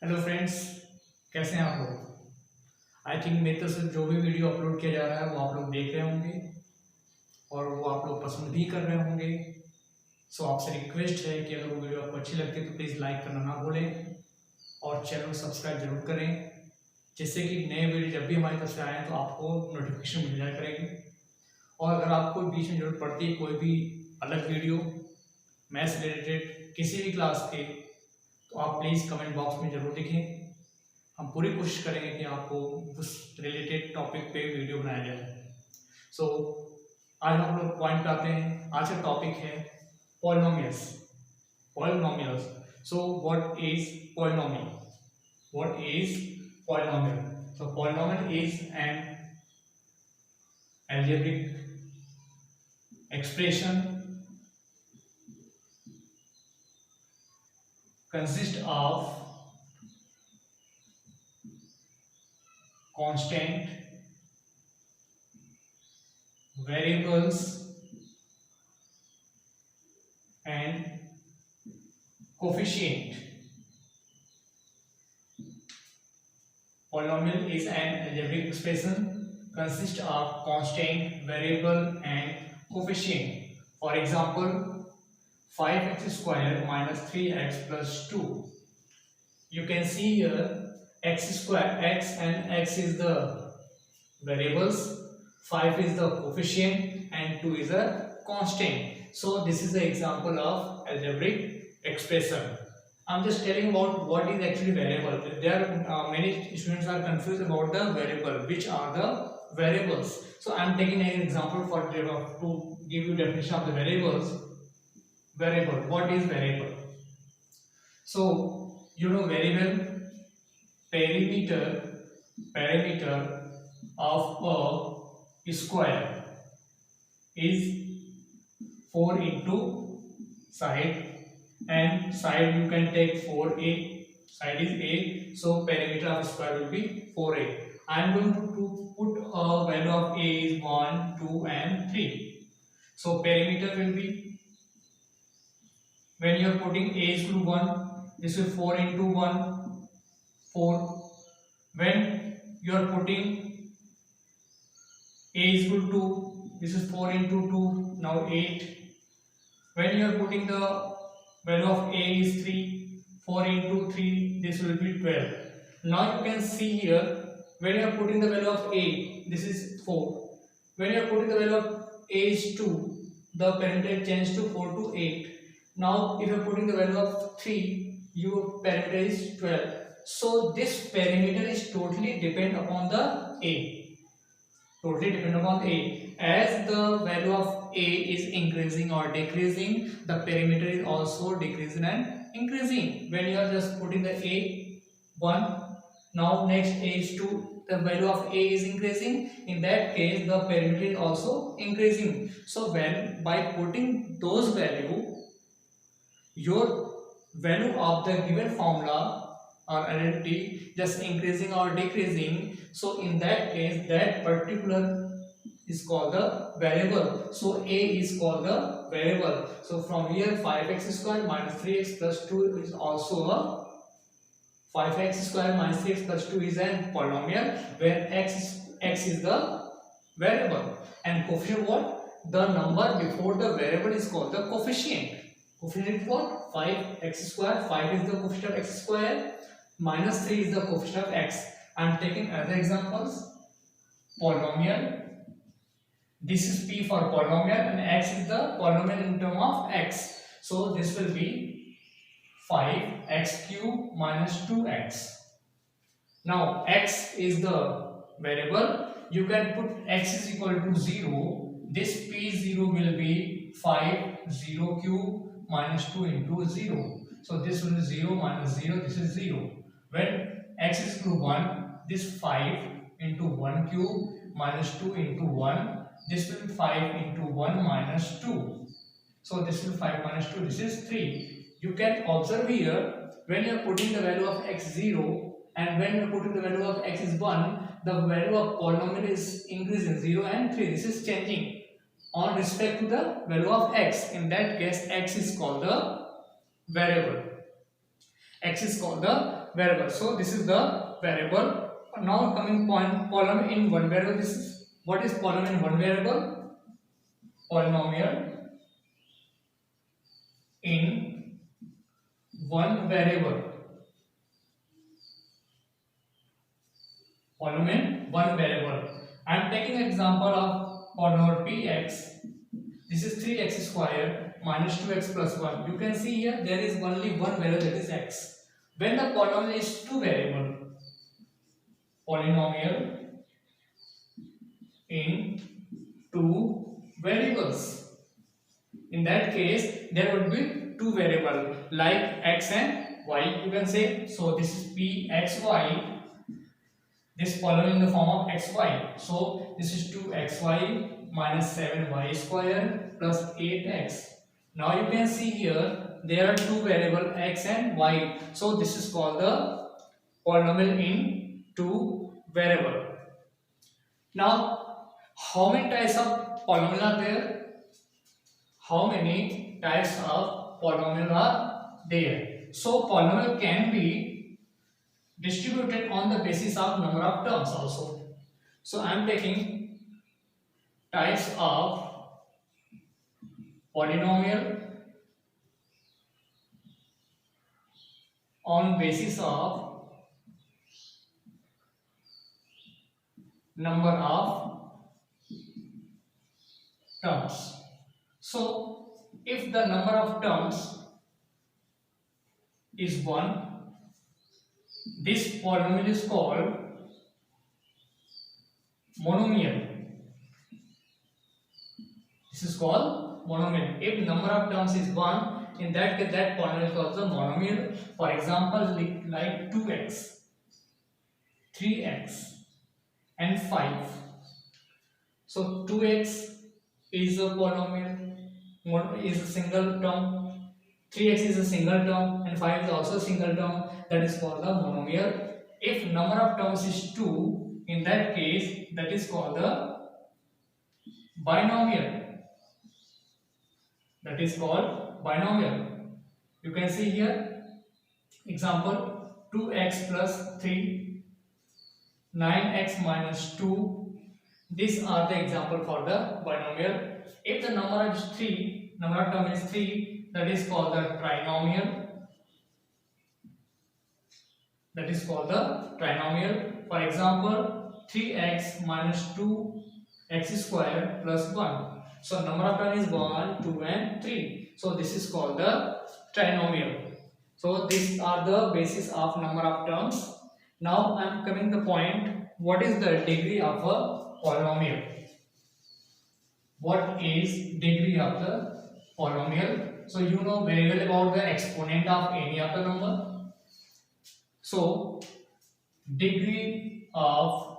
Hello friends, कैसे हैं आप लोग। आई थिंक मेरी तरफ से जो भी वीडियो अपलोड किया जा रहा है वो आप लोग देख रहे होंगे और वो आप लोग पसंद भी कर रहे होंगे। सो आपसे रिक्वेस्ट है कि अगर वो वीडियो आपको अच्छी लगती है तो प्लीज़ लाइक करना ना भूलें और चैनल को सब्सक्राइब जरूर करें, जिससे कि नए वीडियो जब भी हमारी तरफ से आए तो आपको नोटिफिकेशन मिल जाया करेगी। और अगर आपको बीच में जरूरत पड़ती है कोई भी अलग वीडियो मैथ्स रिलेटेड किसी भी क्लास के, तो आप प्लीज़ कमेंट बॉक्स में ज़रूर लिखें। हम पूरी कोशिश करेंगे कि आपको उस रिलेटेड टॉपिक पे वीडियो बनाया जाए। सो आज हम लोग पॉइंट पे आते हैं। आज का टॉपिक है polynomials. Polynomials. So what is polynomial? What is polynomial? So polynomial is an algebraic expression consist of constant variables and coefficient. Polynomial is an algebraic expression consist of constant variable and coefficient. For example, 5x square minus 3x plus 2. You can see here x square, x and x is the variables, 5 is the coefficient and 2 is a constant. So this is the example of algebraic expression. I'm just telling about what is actually variable. There are many students are confused about the variable. Which are the variables? So I'm taking an example for to give you definition of the variables. Variable. What is variable? So you know very well, perimeter of a square is 4 into side, and side you can take 4a, side is a, so perimeter of square will be 4a. I am going to put a value of a is 1, 2 and 3. So perimeter will be, when you are putting a is equal to 1, this is 4 into 1, 4. When you are putting a is equal to 2, this is 4 into 2, now 8. When you are putting the value of a is 3, 4 into 3, this will be 12. Now you can see here, when you are putting the value of a, this is 4. When you are putting the value of a is 2, the perimeter changes to 4 to 8. Now if you are putting the value of 3, your perimeter is 12. So this perimeter is totally depend upon the a. Totally depend upon a. As the value of a is increasing or decreasing, the perimeter is also decreasing and increasing. When you are just putting the a 1, now next a is 2, the value of a is increasing. In that case, the perimeter is also increasing. So when by putting those value, your value of the given formula or identity just increasing or decreasing. So in that case, that particular is called the variable. So a is called the variable. So from here 5x square minus 3x plus 2 is also a 5x square minus 3x plus 2 is a polynomial where x is the variable, and coefficient what? The number before the variable is called the coefficient. Coefficient what? 5x square. 5 is the coefficient of x square, minus 3 is the coefficient of x. I am taking other examples. Polynomial. This is p for polynomial and x is the polynomial in term of x. So this will be 5x cube minus 2x. Now x is the variable. You can put x is equal to 0. This p0 will be 5 0 cube minus 2 into 0. So this will be 0 minus 0. This is 0. When x is equal to 1, this 5 into 1 cube minus 2 into 1. This will be 5 into 1 minus 2. So this will be 5 minus 2. This is 3. You can observe here, when you are putting the value of x 0 and when you are putting the value of x is 1, the value of polynomial is increasing 0 and 3. This is changing on respect to the value of x. In that case, x is called the variable. X is called the variable. So this is the variable. Now coming point, polynomial in one variable. This is what is polynomial in one variable? Polynomial in one variable. Polynomial in one variable. I am taking an example of polynomial px. This is 3x square minus 2x plus 1. You can see here there is only one variable, that is x. When the polynomial is two variable, polynomial in two variables, in that case there would be two variable like x and y. You can say, so this is pxy, this polynomial in the form of xy. So this is 2xy minus 7y square plus 8x. Now you can see here there are two variable x and y. So this is called the polynomial in two variable. Now how many types of polynomial are there? How many types of polynomial are there? So polynomial can be distributed on the basis of number of terms also. So I am taking types of polynomial on basis of number of terms. So if the number of terms is 1, this polynomial is called monomial. This is called monomial. If number of terms is 1, in that case that polynomial is called the monomial. For example, like 2x, 3x and 5. So 2x is a polynomial, is a single term, 3x is a single term and 5 is also a single term, that is called the monomial. If number of terms is 2, in that case that is called the binomial. That is called binomial. You can see here example 2x plus 3, 9x minus 2. These are the example for the binomial. If the number of term is 3, that is called the trinomial. That is called the trinomial. For example, 3x minus 2x square plus 1. So number of terms is 1, 2 and 3. So this is called the trinomial. So these are the basis of number of terms. Now I am coming to the point, what is the degree of a polynomial? What is degree of the polynomial? So you know very well about the exponent of any of the number. So degree of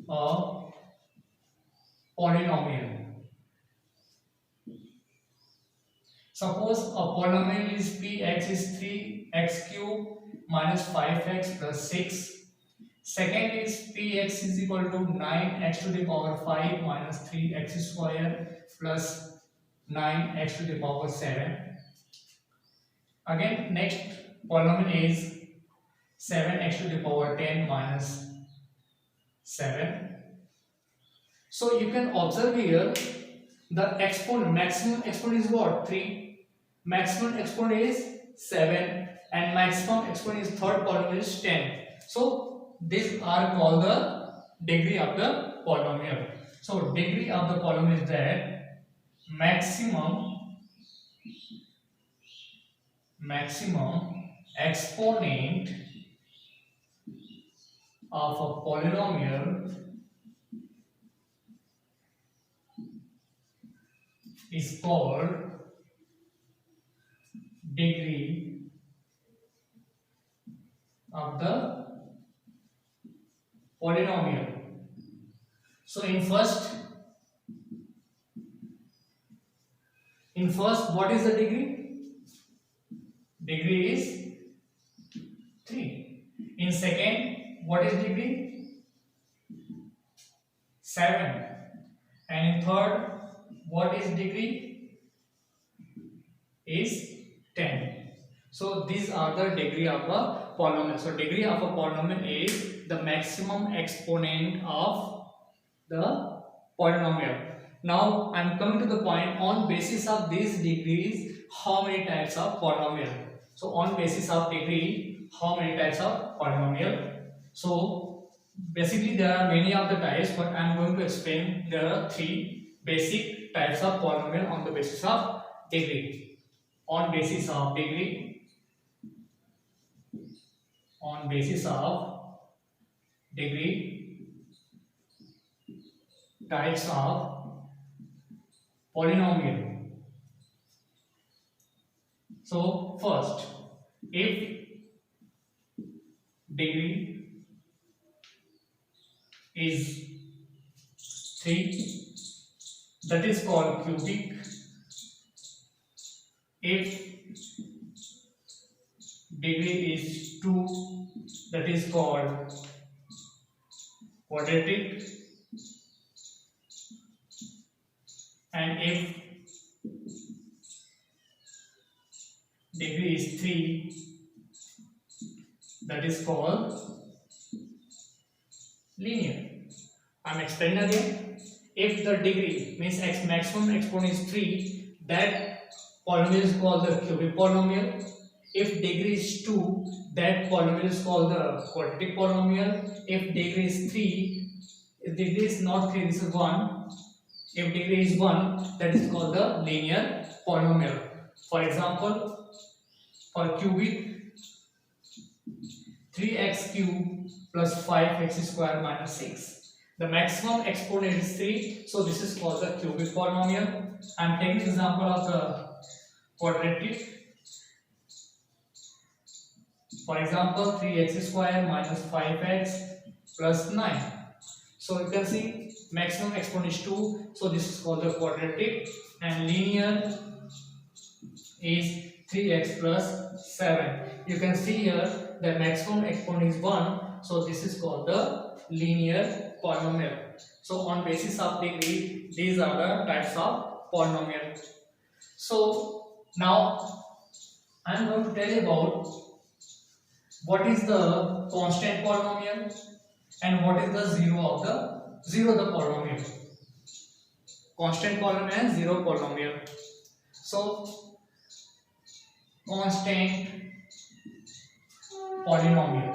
a polynomial. Suppose a polynomial is px is 3x cube minus 5x plus 6. Second is px is equal to 9x to the power 5 minus 3x square plus 9x to the power 7. Again, next polynomial is 7x to the power 10 minus 7. So you can observe here the exponent, maximum exponent is what? 3. Maximum exponent is 7 and maximum exponent is third polynomial is 10. So these are called the degree of the polynomial. So degree of the polynomial is that maximum exponent of a polynomial is called degree of the polynomial. So in first what is the degree? Degree is 3. In second, what is degree? 7. And in third, what is degree? Is 10. So these are the degree of a polynomial. So degree of a polynomial is the maximum exponent of the polynomial. Now I am coming to the point, on basis of these degrees how many types of polynomial. So on basis of degree how many types of polynomial. So basically there are many of the types, but I am going to explain there are 3 basic types of polynomial on the basis of degree. On basis of degree, on basis of degree, types of polynomial. So first, if degree is 3, that is called cubic. If degree is 2, that is called quadratic. And if degree is 3, that is called linear. I am explaining again. If the degree means maximum exponent is 3, that polynomial is called the cubic polynomial. If degree is 2, that polynomial is called the quadratic polynomial. If degree is 3, if degree is not 3, this is 1. If degree is 1, that is called the linear polynomial. For example, for cubic, 3x cube plus 5x square minus 6. The maximum exponent is 3, so this is called the cubic polynomial. I am taking example of the quadratic. For example, 3x square minus 5x plus 9. So you can see maximum exponent is 2, so this is called the quadratic, and linear is 3x plus 7. You can see here the maximum exponent is 1, so this is called the linear polynomial. So on basis of degree, these are the types of polynomial. So now I am going to tell you about what is the constant polynomial and what is the zero the polynomial. Constant polynomial and zero polynomial. So constant polynomial.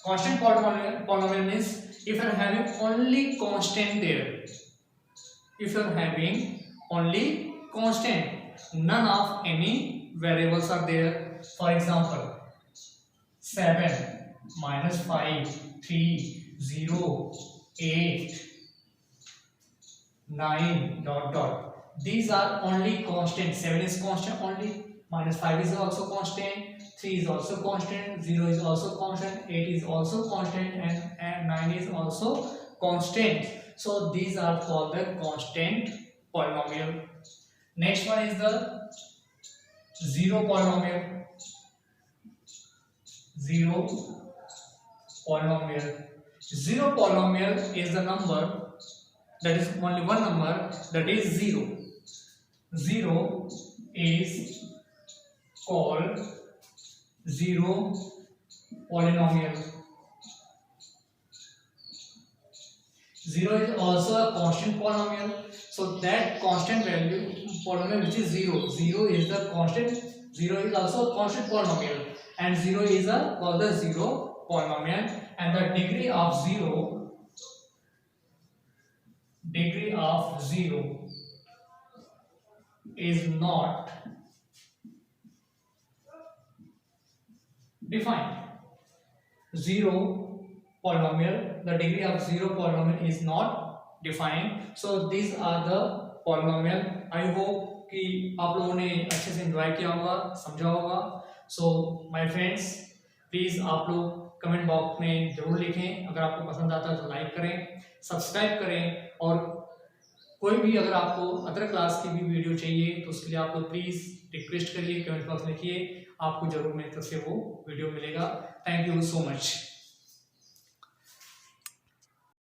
Constant polynomial means if you are having only constant there. If you are having only constant, none of any variables are there. For example, 7 minus 5, 3, 0, 8, 9, dot dot. These are only constant. 7 is constant only, minus 5 is also constant, 3 is also constant, 0 is also constant, 8 is also constant, and 9 is also constant. So these are called the constant polynomial. Next one is the zero polynomial. Zero polynomial. Zero polynomial is the number that is only one number, that is 0. 0 is called zero polynomial. 0 is also a constant polynomial. So that constant value polynomial which is 0. 0 is the constant. 0 is also a constant polynomial, and 0 is called the zero polynomial. And the degree of 0 is not defined. Zero polynomial, the degree of zero polynomial is not defined. So these are the polynomial. I hope कि आप लोगों ने अच्छे से enjoy किया होगा, समझा होगा. सो माय फ्रेंड्स, प्लीज़ आप लोग कमेंट बॉक्स में ज़रूर लिखें. अगर आपको पसंद आता है तो लाइक करें, सब्सक्राइब करें, और कोई भी अगर आपको अदर क्लास की भी वीडियो चाहिए तो उसके लिए आप लोग प्लीज़ रिक्वेस्ट करिए, कमेंट बॉक्स में लिखिए. आपको जरूर मेरी तरफ से वो वीडियो मिलेगा. Thank you so much.